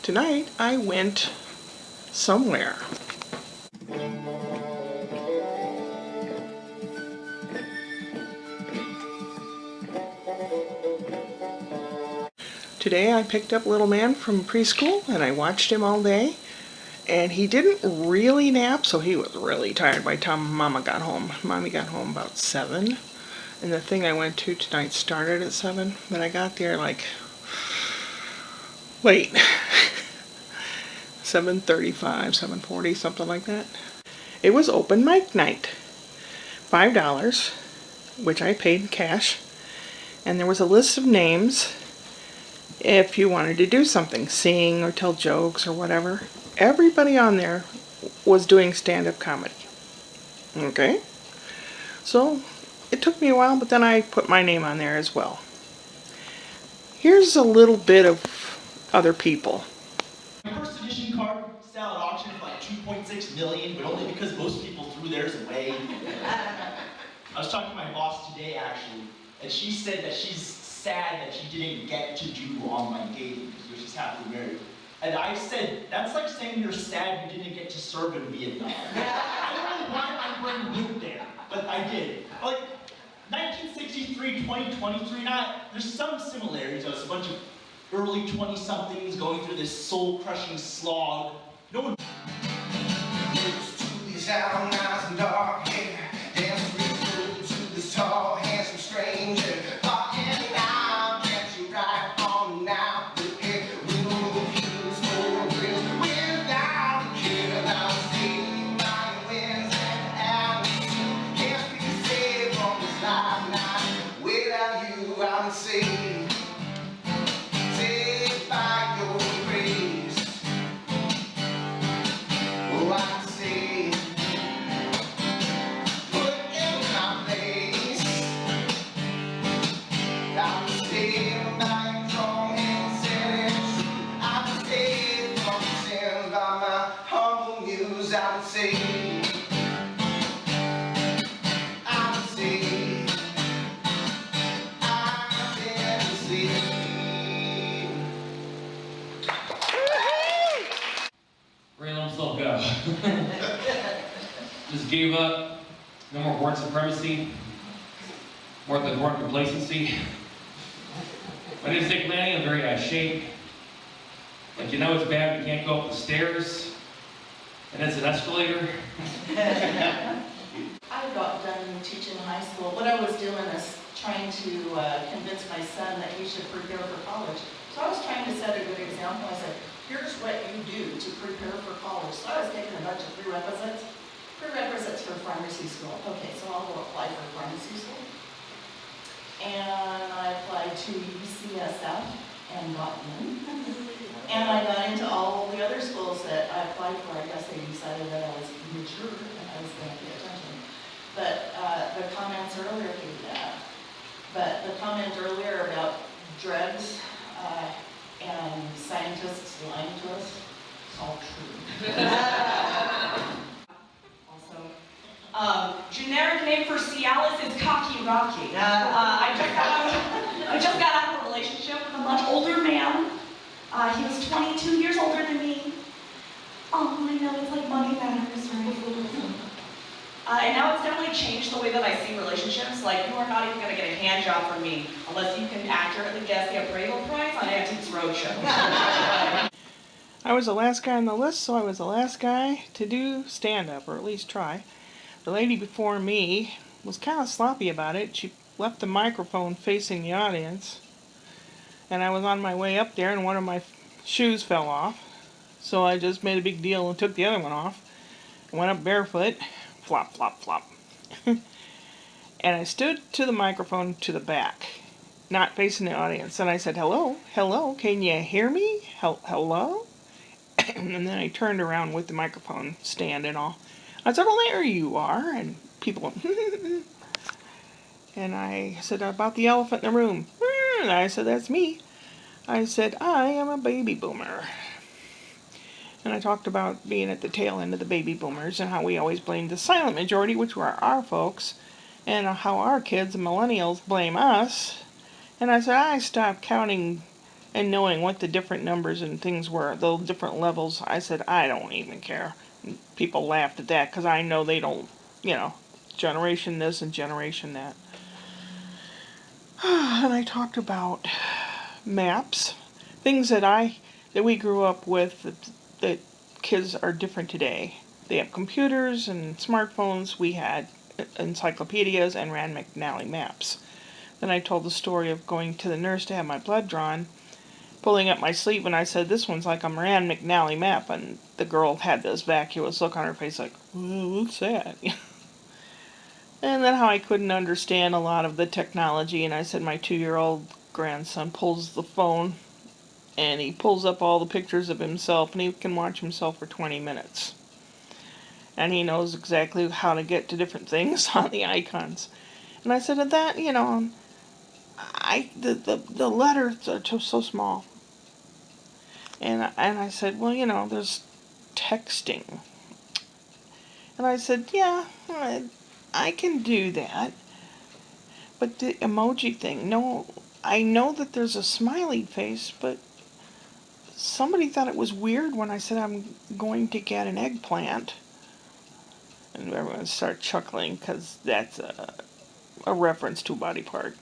Tonight I went somewhere. Today I picked up little man from preschool and I watched him all day. And he didn't really nap, so he was really tired by the time Mama got home. Mommy got home about 7. And the thing I went to tonight started at 7, but I got there like late. 7:35, 7:40, something like that. It was open mic night. $5, which I paid in cash. And there was a list of names if you wanted to do something, sing or tell jokes or whatever. Everybody on there was doing stand-up comedy. Okay? So it took me a while, but then I put my name on there as well. Here's a little bit of other people. My first edition card sell at auction for like 2.6 million, but only because most people threw theirs away. I was talking to my boss today, actually, and she said that she's sad that she didn't get to do online dating because she's happily married. And I said, that's like saying you're sad you didn't get to serve in Vietnam. I don't know why my brain went there, but I did. Like, 1963, 2023, there's some similarities. There's a bunch of early 20-somethings going through this soul-crushing slog. No one... Used to these out nice and dark hair, dance real to this tall, handsome stranger. Just gave up. No more white supremacy. More complacency. My name's Dick Lanny. I'm very out of shape. Like, you know it's bad, you can't go up the stairs. And it's an escalator. I got done teaching high school. What I was doing is trying to convince my son that he should prepare for college. So I was trying to set a good example. I said, here's what you do to prepare for college. So I was taking a bunch of prerequisites for pharmacy school. Okay, so I'll go apply for pharmacy school. And I applied to UCSF and got in. And I got into all the other schools that I applied for. I guess they decided that I was mature and I was going to pay attention. But the comments earlier, but the comment earlier about drugs and scientists lying to us, it's all true. Generic name for Cialis is Kaki Rocky. I just got out of a relationship with a much older man. He was 22 years older than me. Oh, I know, it's like money matters, right? And now it's definitely changed the way that I see relationships. Like, you are not even going to get a hand job from me unless you can accurately guess the appraisal price on Antiques Roadshow. I was the last guy on the list, so I was the last guy to do stand-up, or at least try. The lady before me was kind of sloppy about it. She left the microphone facing the audience, and I was on my way up there and one of my shoes fell off. So I just made a big deal and took the other one off. I went up barefoot, flop, flop, flop. And I stood to the microphone to the back, not facing the audience. And I said, hello, hello, can you hear me? Hello? And then I turned around with the microphone stand and all. I said, well, there you are. And people went, and I said, about the elephant in the room. And I said, that's me. I said, I am a baby boomer. And I talked about being at the tail end of the baby boomers and how we always blamed the silent majority, which were our folks, and how our kids, the millennials, blame us. And I said, I stopped counting and knowing what the different numbers and things were, the different levels, I said, I don't even care. And people laughed at that because I know they don't, generation this and generation that. And I talked about maps, things that we grew up with that kids are different today. They have computers and smartphones. We had encyclopedias and Rand McNally maps. Then I told the story of going to the nurse to have my blood drawn, pulling up my sleeve, and I said, this one's like a Rand McNally map. And the girl had this vacuous look on her face like, what's that? And then how I couldn't understand a lot of the technology, and I said my 2-year-old grandson pulls the phone, and he pulls up all the pictures of himself, and he can watch himself for 20 minutes. And he knows exactly how to get to different things on the icons. And I said, that, the letters are just so small. And I said, well, there's texting. And I said, yeah, I can do that. But the emoji thing, no, I know that there's a smiley face, but somebody thought it was weird when I said I'm going to get an eggplant. And everyone started chuckling because that's a reference to a body part.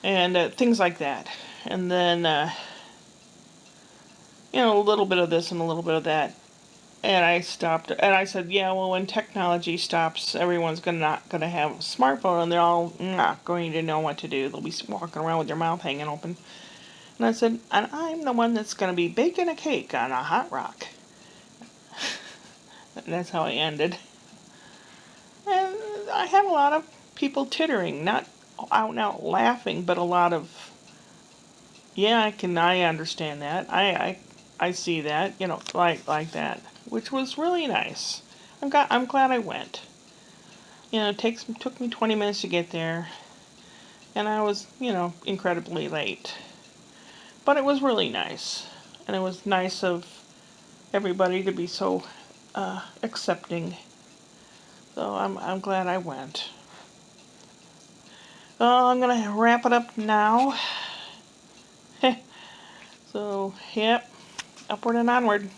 And things like that. And then, a little bit of this and a little bit of that. And I stopped, and I said, yeah, well, when technology stops, everyone's not going to have a smartphone, and they're all not going to know what to do. They'll be walking around with their mouth hanging open. And I said, and I'm the one that's going to be baking a cake on a hot rock. And that's how I ended. And I had a lot of people tittering, not out and out laughing, but a lot of, yeah, I understand that. I see that, like that, which was really nice. I'm glad I went. It took me 20 minutes to get there, and I was, incredibly late. But it was really nice, and it was nice of everybody to be so accepting. So I'm glad I went. Oh, I'm gonna wrap it up now. So, yep, upward and onward.